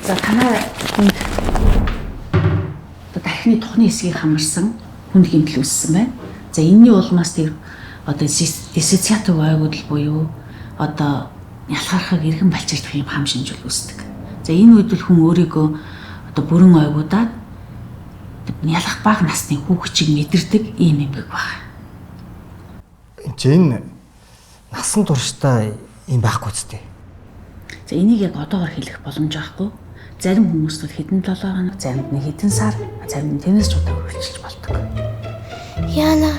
За танаа хүнд дахны тухны хэсгийг хамарсан хүнд гэмтэл үүссэн байна. За энэний улмаас тэр одоо диссоциатив ойгуудл буюу одоо ялгархаг эргэн балчирдах юм хам шинжил үүсдэг. За энэ үед л хүн өөрийгөө одоо бүрэн ойгуудаад ялах бага насны хүүхчийг мэдэрдэг ийм юм баг байна. Жин насан туршдаа юм байхгүй зү. За энийг яг одоогоор хэлэх боломж байхгүй. Зарим хүмүүс бол хэдэн 7 хоног, заримд нэг хэдэн сар, зарим нь тэрнээс ч удаа үргэлжилж болдог. Яна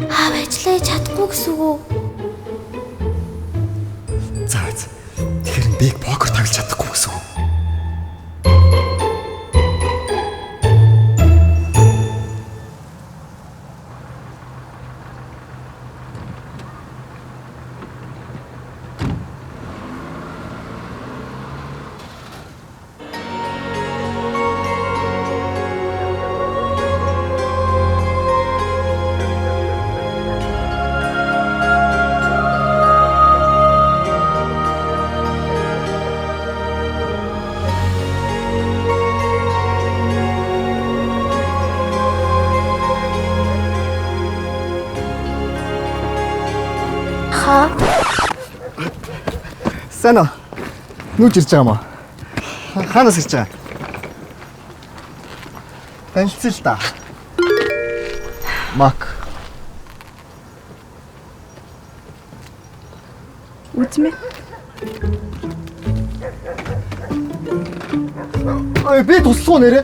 хав ажиллаж чадахгүй гэсэн үг үү? За. Тэгэхээр биг покер тоглож чадахгүй гэсэн үг. Сайн уу? Нүүж ирж байгаа мó. Хаанаас ирж байгаа? Танилцъя л да. Мак. Үзмэ. Би туслах уу нэрэ?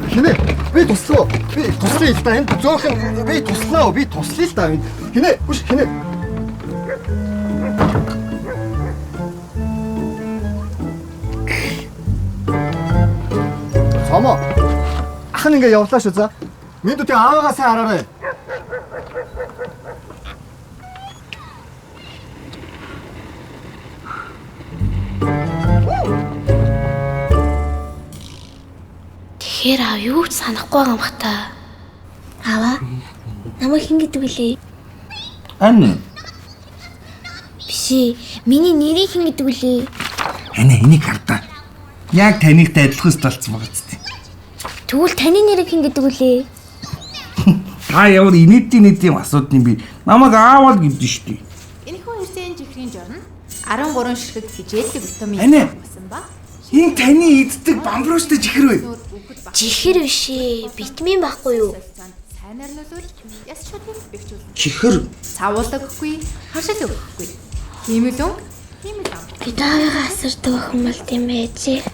Хинэ? Би туслах уу? Би туслая л да. Энд зөөхөн би туслаа уу? Би туслая л да. Хинэ? Хүш хинэ? Сомо. Ах ингээ явлаа шүү за. Минь дүү аавгаа сайн хараарай. Тэгэхээр аав юу ч санахгүй байгаа юм бах та. Аава. Намайг хэн гэдэг вүлээ? Ань. Бишээ. Миний нэрийг хэн гэдэг вүлээ? Ань энийг хардаа. Яг танихтай адилхан столцсон байгаа зү. Тэгвэл таны нэрийг хэн гэдэг вүлээ? Та ямар инээдийн асуудал юм би. Намайг аавал гэдэг шүү дээ. Энэхүү эрсийн жихрийн жорн 13 ширхэг хичээлдэг витамин басан ба. Энэ таны иддэг бамбууштай жихэр вэ? Жихэр биш ээ. Витамин байхгүй юу? Сайн нарнуулж яс шодрын бэхжүүл. Жихэр. Цавуулдаггүй, харшил өгөхгүй. Химэлэн, химэлэн. Би таавыгаа асардаг охин бол тийм ээжээ.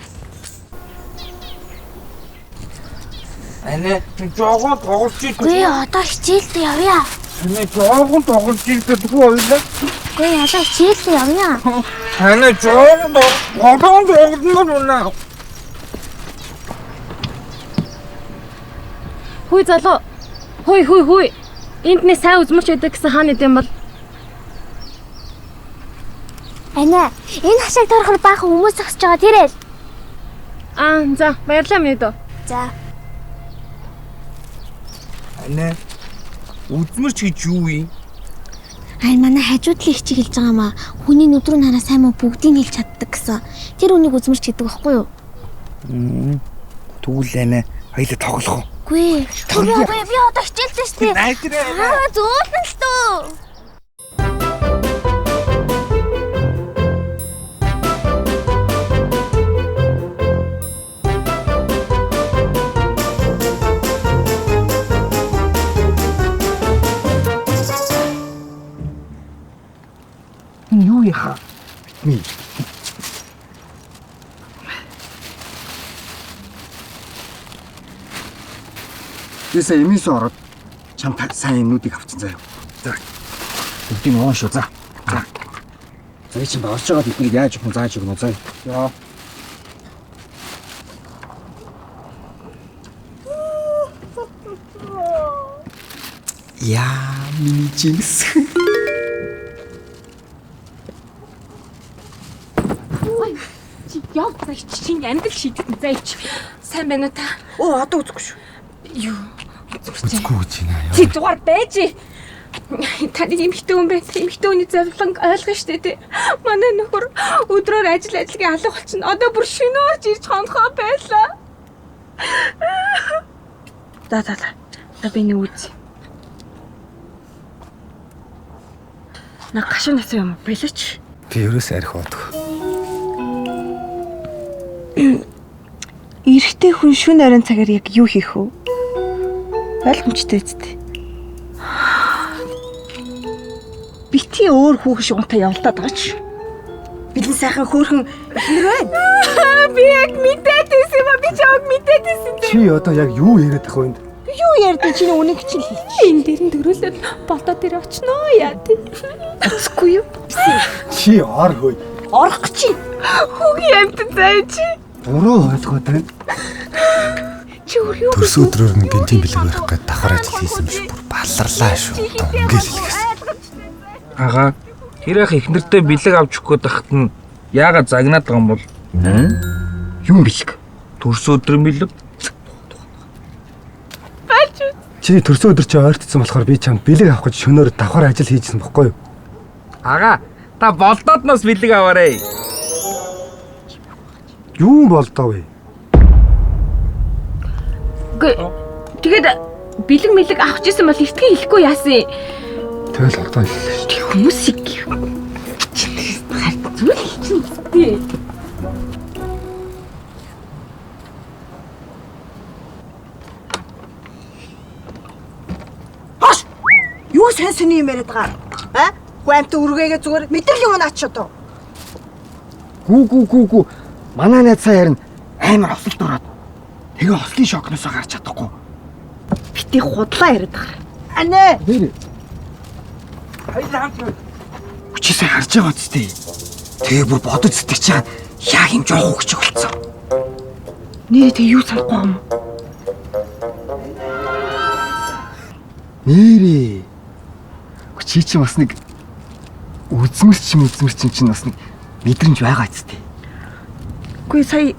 Ане, жогоо тоглож ирэх. Гүй одоо хичээлдээ явъя. Ане, жогоо тоглож ирэх тэггүй ойлаа. Гүй одоо хичээлдээ явъя. Ане, жогоо тоглож ирэх. Хүй залуу. Хүй. Энд нэ сайн үзмэрч байдаг гэсэн хаана идэм бол? Ана, энэ хашааг тороход баахан хүмүүс зогсож байгаа тэрэл. За, баярлалаа минь дөө. За. Ане, үзмэрч гэж юу юм? Ай манай хажуудлын хичээл хэлж байгаа маа. Хүний нүд рүү нараа сайн мөн бүгдийг хэлж чаддаг гэсэн. Тэр үнийг үзмэрч гэдэг байхгүй юу? Тэгвэл ане, хоёул тоглох уу? Гүй. Би одоо хичээлдээ шүү дээ. Зөөлөн л төө. Юу яха? Ми. Ясаа эмээс ороод чам сайн юмнуудыг авчихсан заяа. За. Бүгдийг оон шүү. За. За чи бааж байгаа биднийг яаж өгөх зааж өгнө заяа. Яа. Яа, миний жинс. Яв за чинь амьдрал шийдэх зайч. Сайн байна уу та? Оо одоо үзэхгүй шүү. Юу? Үзэхгүй гэж байна яа. Чи дугаар байж. Таны эмэгтэй хүн байх, эмэгтэй хүний зовлон ойлгоно штэ тий. Манай нөхөр өдрөөр ажлын алга болчихно. Одоо бүр шөнөөрж ирж хонхоо байлаа. За би нэг үз. На гашуун насан юм билээч. Би ерөөс арих бодох. Эрэгтэй хүн шүн оройн цагаар яг юу хийх вэ? Ойлгомжтой үстэй. Бити өөр хүүхэн шугамтай явалтаад байгаа ч. Бидэн сайхан хөөрхөн хэр байна? Би яг мэдээд байсан юм а би чамд мэдээд байсан. Чи одоо яг юу яриад ах вэ? Юу ярьдیں۔ Чиний үнийг чинь хэлчих. Энэ дээр нь дөрөөлөд болдоо дээр очноо яа тий. Оцгүй юу? Чи ор хөөе. Орох гэж. Хүүгийн амт заяа чи. Буруу ойлгоод байна. Чи юу? Төрс өдрөөр нь гинтийн бэлэг барих гээд давхар ажил хийсэн биш бүр балларлаа шүү. Ингээл хэлгээс. Ага. Тэр их эхнэртэй бэлэг авч өгөх гээд тахт нь яагаад загнаад байгаа юм бол? Юу бэлэг? Төрс өдрийн бэлэг. Чи төрсөн өдөр чи ойртсон болохоор би чамд бэлэг авах гэж шөнөөр давхар ажил хийжсэн бохгүй юу? Ага. Та болдоодноос бэлэг аваарэ. Юу болдоо вэ? Тэгээд бэлэг мэлэг авах гэсэн бол эртгээ хэлэхгүй яасан. Тэгэл одоо хэллээ шүү. Хүмүүсийг зүйл чинь. Юу сэнсэний юм яриад байгаа? Гуамт үргээгээ зүгээр мэдрэл юм наач одоо. Гүү. Манай найз сая харин амар ослолт ороод. Тэгээ ослын шокноосоо гарч чадахгүй. Бити худлаа яриад байгаа. Анаа. Хүчээсээ харж байгаа үстэй. Тэгээ бүр бодож сэтгэж чагаад яг юм жоох хөвч болцсон. Нэрээ тэг юу санахгүй юм? Нэрээ. Чи чи бас нэг үзмэрч чинь бас нэг мэдрэмж байгаа үстэй. Үгүй сая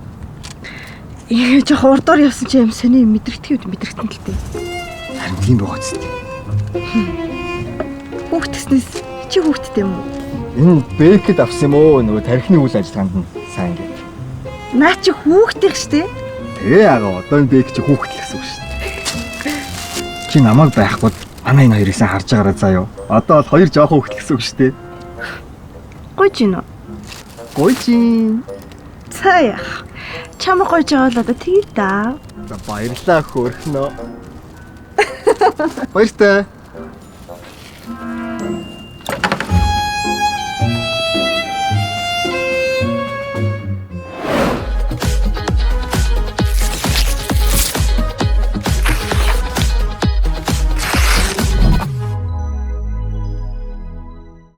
жоох урдуур явсан чи юм сони мэдрэгдэв мэдрэгтэн л дээ. Харин тийм байгаа үстэй. Хүүхдснээс чи хүүхдтэй юм уу? Энэ бэкэд авсан юм уу? Нөгөө тархины үйл ажиллагаанд нь сайн гэж. Наа чи хүүхдтэй штэ. Тэгээ яага одоо энэ бэк чи хүүхд л гэсэн үг шүү дээ. Чи намайг байхгүй манай энэ хоёрыг сайн харж байгаараа заа юу. Одоо бол хоёр жоохон хүүхд гэсэн үг шүү дээ. Гойж гинэ. Гойчин. Цаая. Чамаа гойж байгаа л одоо тэгээ да. За баярлаа хөөрхнөө. Баяртай.